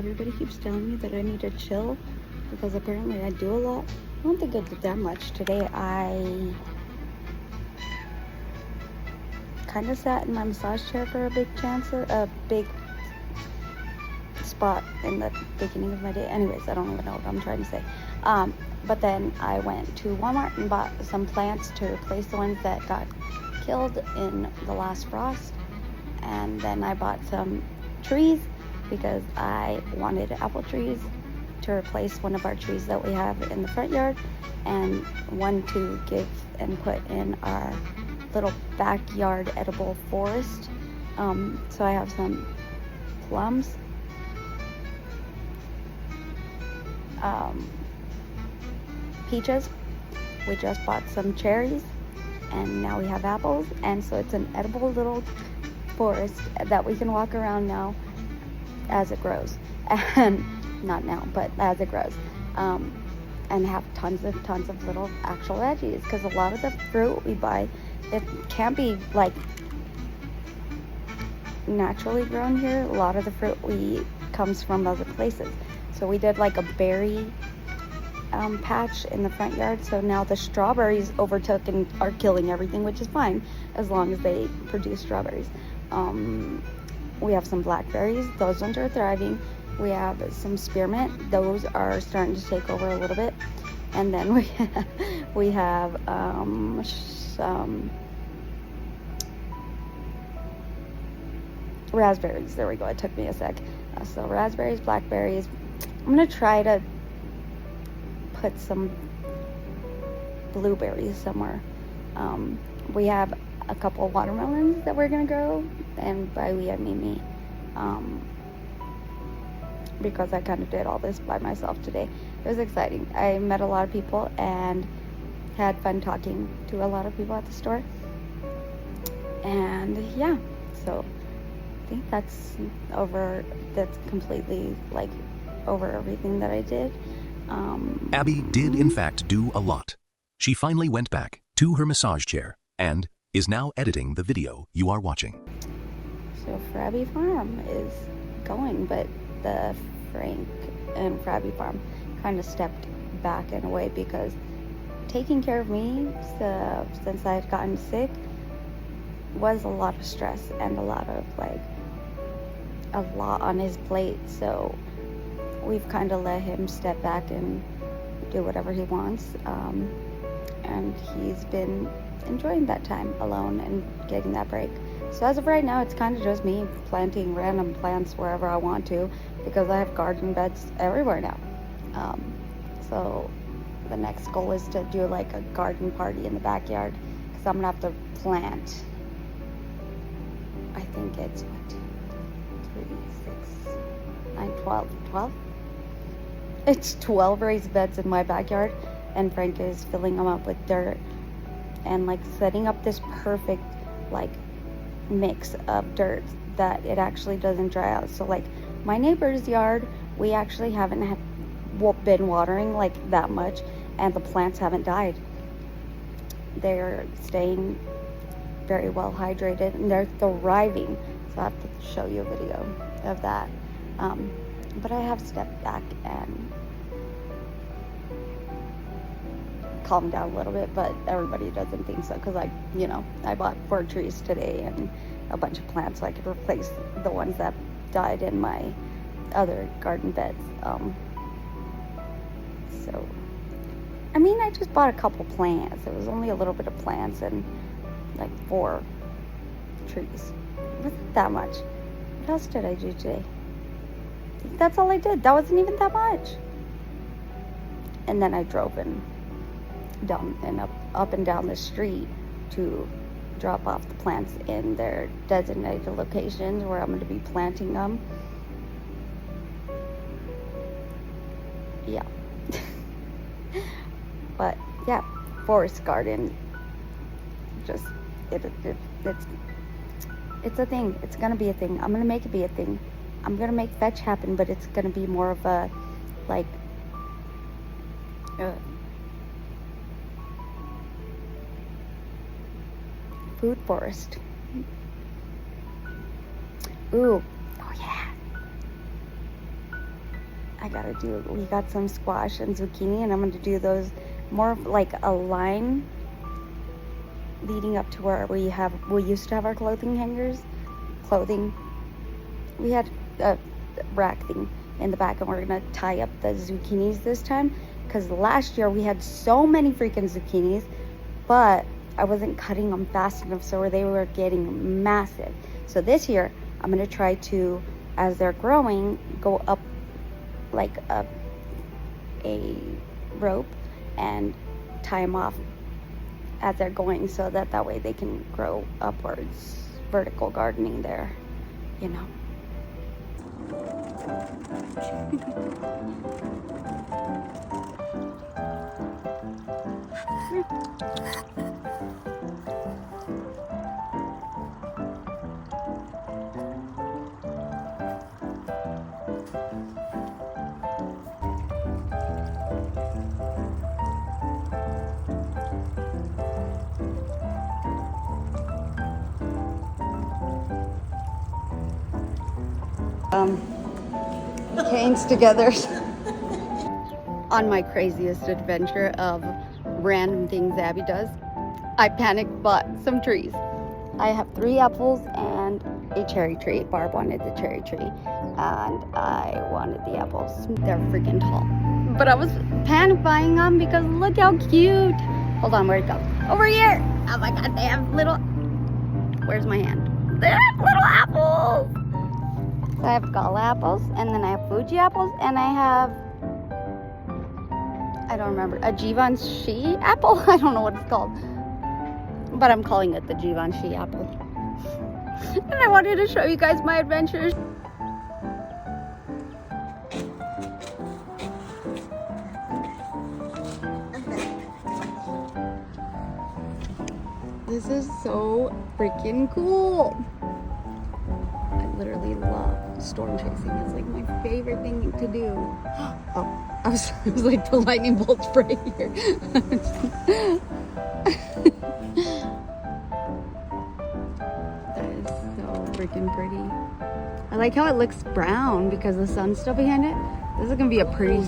everybody keeps telling me that I need to chill because apparently I do a lot. I don't think I did that much. Today I kind of sat in my massage chair for a big spot in the beginning of my day. Anyways, I don't even know what I'm trying to say. But then I went to Walmart and bought some plants to replace the ones that got killed in the last frost. And then I bought some trees because I wanted apple trees to replace one of our trees that we have in the front yard, and one to give and put in our little backyard edible forest. So I have some plums, peaches. We just bought some cherries, and now we have apples, and so it's an edible little forest that we can walk around now as it grows, and not now, but as it grows, and have tons of little actual veggies, because a lot of the fruit we buy, it can't be like naturally grown here. A lot of the fruit we eat comes from other places. So we did like a berry patch in the front yard, so now the strawberries overtook and are killing everything, which is fine as long as they produce strawberries. We have some blackberries, those ones are thriving. We have some spearmint, those are starting to take over a little bit. And then we have some raspberries. There we go, it took me a sec. So raspberries, blackberries. I'm gonna try to put some blueberries somewhere. We have a couple of watermelons that we're gonna grow, and by we I mean me, because I kind of did all this by myself today. It was exciting. I met a lot of people and had fun talking to a lot of people at the store, and yeah, so I think that's completely like over everything that I did. Abby did in fact do a lot. She finally went back to her massage chair and is now editing the video you are watching. So Frabby Farm is going, but the Frank and Frabby Farm kind of stepped back in a way because taking care of me since I had gotten sick was a lot of stress and a lot on his plate. So we've kind of let him step back and do whatever he wants, and he's been enjoying that time alone and getting that break. So as of right now, it's kind of just me planting random plants wherever I want to, because I have garden beds everywhere now. So the next goal is to do like a garden party in the backyard, because I'm gonna have to plant, I think it's 12. It's 12 raised beds in my backyard, and Frank is filling them up with dirt and like setting up this perfect like mix of dirt that it actually doesn't dry out. So like my neighbor's yard, we actually haven't been watering like that much, and the plants haven't died. They're staying very well hydrated and they're thriving. So I have to show you a video of that. But I have stepped back and calmed down a little bit, but everybody doesn't think so, because I bought 4 trees today and a bunch of plants so I could replace the ones that died in my other garden beds. So I mean, I just bought a couple plants. It was only a little bit of plants and like 4 trees. It wasn't that much. What else did I do today? That's all I did. That wasn't even that much. And then I drove up and down the street to drop off the plants in their designated locations where I'm going to be planting them. Yeah. But yeah, forest garden, just it's a thing. It's gonna be a thing. I'm gonna make it be a thing. I'm gonna make fetch happen, but it's gonna be more of a like food forest. Ooh, oh yeah. we got some squash and zucchini, and I'm gonna do those more of like a line leading up to where we used to have our clothing. We had a rack thing in the back, and we're gonna tie up the zucchinis this time, because last year we had so many freaking zucchinis, but I wasn't cutting them fast enough, so they were getting massive. So this year I'm gonna try to, as they're growing, go up like a rope and tie them off as they're going, so that way they can grow upwards. Vertical gardening there, you know. Canes together on my craziest adventure of random things Abby does. I panicked bought some trees. I have 3 apples and a cherry tree. Barb wanted the cherry tree and I wanted the apples. They're freaking tall, but I was panic buying them because look how cute. Hold on, where'd it go? Over here. Oh my god, they have little, where's my hand? They have little apples. So I have gala apples, and then I have Fuji apples, and I have, I don't remember, a Givenchy apple? I don't know what it's called, but I'm calling it the Givenchy apple. And I wanted to show you guys my adventures. This is so freaking cool. I literally love storm chasing. It's like my favorite thing to do. Oh, I was like the lightning bolt spray here. That is so freaking pretty. I like how it looks brown because the sun's still behind it. This is gonna be a pretty.